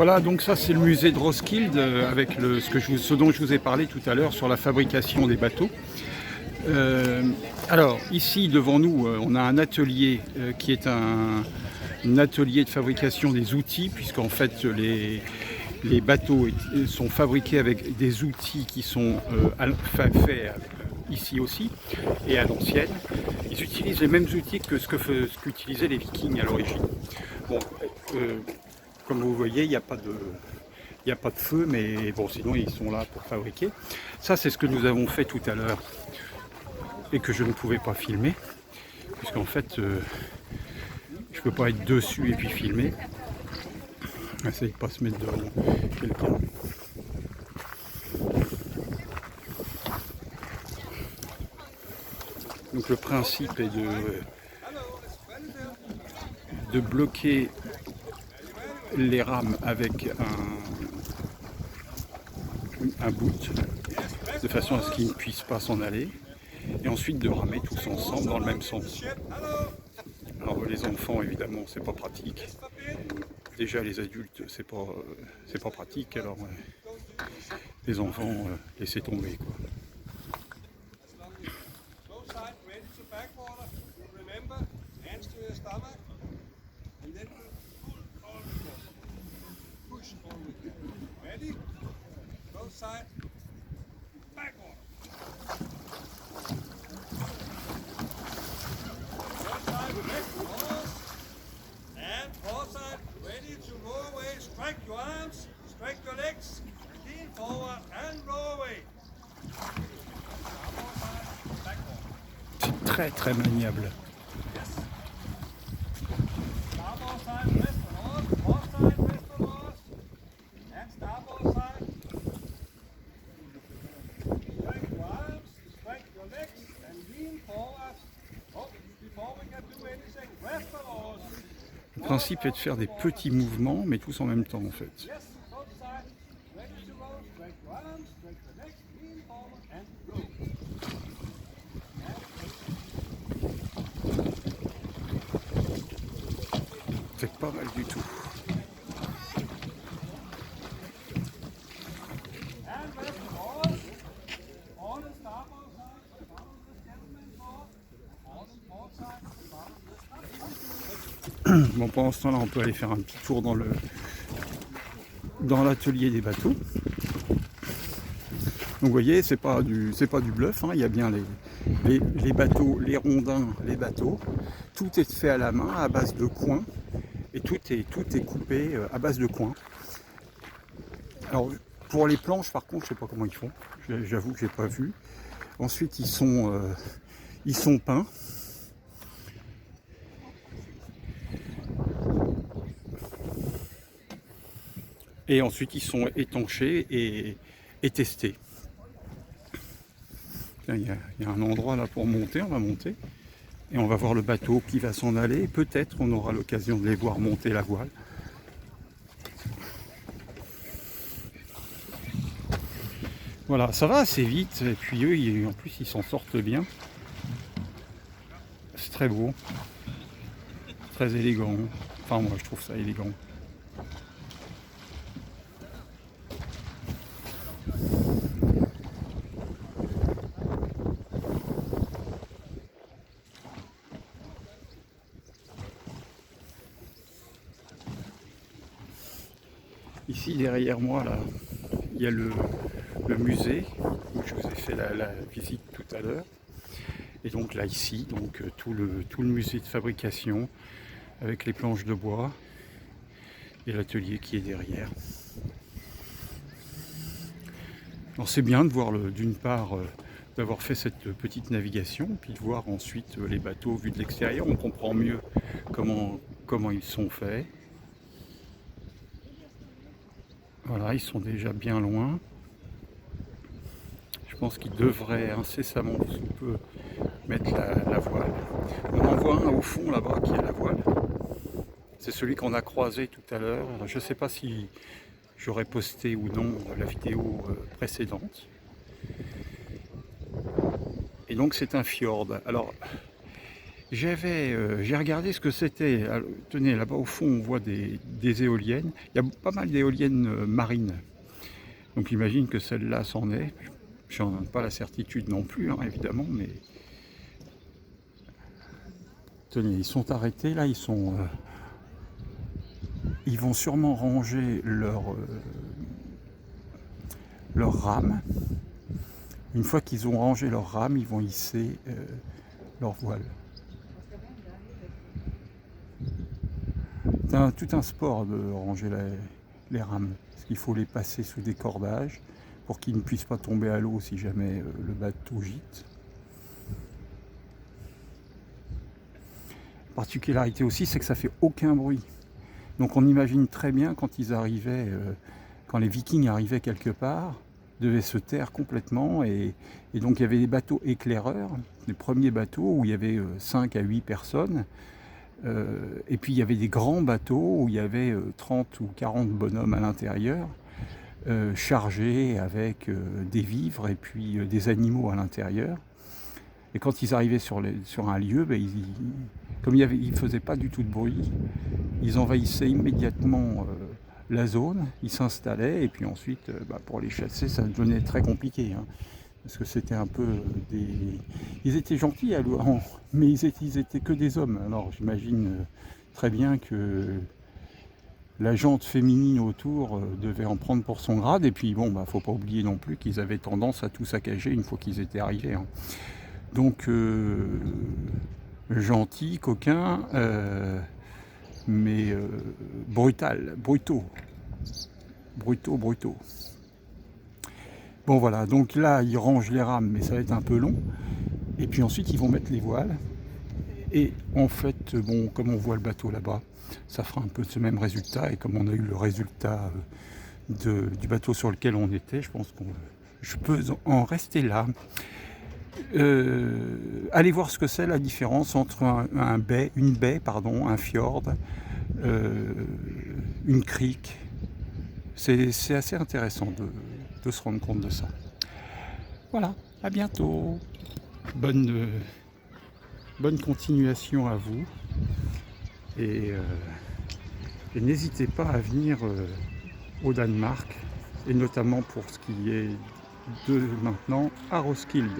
Voilà, donc ça c'est le musée de Roskilde avec ce dont je vous ai parlé tout à l'heure sur la fabrication des bateaux. Alors ici devant nous on a un atelier qui est un atelier de fabrication des outils, puisqu'en fait les bateaux sont fabriqués avec des outils qui sont faits ici aussi et à l'ancienne. Ils utilisent les mêmes outils que ce qu'utilisaient les Vikings à l'origine. Bon, comme vous voyez, il n'y a pas de feu, mais bon, sinon ils sont là pour fabriquer. Ça, c'est ce que nous avons fait tout à l'heure et que je ne pouvais pas filmer, puisqu'en fait, je ne peux pas être dessus et puis filmer. Essayez de ne pas se mettre devant quelqu'un. Donc le principe est de bloquer les rames avec un bout, de façon à ce qu'ils ne puissent pas s'en aller, et ensuite de ramer tous ensemble dans le même sens. Alors les enfants, évidemment, c'est pas pratique. Déjà les adultes, c'est pas pratique, alors les enfants, laissez tomber, quoi. C'est très très maniable. Le principe est de faire des petits mouvements, mais tous en même temps en fait. C'est pas mal du tout. Bon, pendant ce temps-là, on peut aller faire un petit tour dans l'atelier des bateaux. Donc vous voyez, c'est pas du bluff, hein. Il y a bien les bateaux, les rondins, les bateaux. Tout est fait à la main, à base de coins, et tout est coupé à base de coins. Alors pour les planches, par contre, je sais pas comment ils font. J'avoue que j'ai pas vu. Ensuite, ils sont peints. Et ensuite, ils sont étanchés et testés. Il y a un endroit là pour monter, on va monter. Et on va voir le bateau qui va s'en aller. Peut-être on aura l'occasion de les voir monter la voile. Voilà, ça va assez vite. Et puis eux, en plus, ils s'en sortent bien. C'est très beau. Très élégant. Enfin, moi, je trouve ça élégant. Ici derrière moi là, il y a le musée où je vous ai fait la visite tout à l'heure. Et donc là ici, donc tout le musée de fabrication avec les planches de bois et l'atelier qui est derrière. Alors c'est bien de voir d'une part d'avoir fait cette petite navigation, puis de voir ensuite les bateaux vus de l'extérieur. On comprend mieux comment ils sont faits. Voilà, ils sont déjà bien loin. Je pense qu'ils devraient incessamment sous peu mettre la voile. On en voit un au fond là-bas qui a la voile. C'est celui qu'on a croisé tout à l'heure. Je ne sais pas si j'aurais posté ou non la vidéo précédente. Et donc c'est un fjord. Alors J'ai regardé ce que c'était. Tenez, là-bas au fond, on voit des éoliennes. Il y a pas mal d'éoliennes marines. Donc j'imagine que celle-là s'en est. Je n'en ai pas la certitude non plus, hein, évidemment, mais... Tenez, ils sont arrêtés, là, ils vont sûrement ranger leur rame. Une fois qu'ils ont rangé leur rame, ils vont hisser leur voile. C'est tout un sport de ranger les rames, parce qu'il faut les passer sous des cordages pour qu'ils ne puissent pas tomber à l'eau si jamais le bateau gîte. La particularité aussi, c'est que ça fait aucun bruit. Donc on imagine très bien quand ils arrivaient, quand les Vikings arrivaient quelque part, devaient se taire complètement, et donc il y avait des bateaux éclaireurs, les premiers bateaux où il y avait 5 à 8 personnes, et puis il y avait des grands bateaux où il y avait 30 ou 40 bonhommes à l'intérieur, chargés avec des vivres et puis des animaux à l'intérieur. Et quand ils arrivaient sur un lieu, comme il ne faisait pas du tout de bruit, ils envahissaient immédiatement la zone, ils s'installaient, et puis ensuite, pour les chasser, ça devenait très compliqué. Hein, parce que c'était un peu des... Ils étaient gentils, mais ils étaient que des hommes. Alors j'imagine très bien que la gente féminine autour devait en prendre pour son grade, et puis bon, faut pas oublier non plus qu'ils avaient tendance à tout saccager une fois qu'ils étaient arrivés. Hein. Donc, gentil, coquin, mais brutaux. Bon voilà, donc là, ils rangent les rames, mais ça va être un peu long. Et puis ensuite, ils vont mettre les voiles. Et en fait, bon, comme on voit le bateau là-bas, ça fera un peu ce même résultat. Et comme on a eu le résultat du bateau sur lequel on était, je pense que je peux en rester là. Allez voir ce que c'est la différence entre une baie, un fjord, une crique. C'est assez intéressant de se rendre compte de ça. Voilà, à bientôt. Bonne continuation à vous. Et n'hésitez pas à venir au Danemark, et notamment pour ce qui est de maintenant à Roskilde.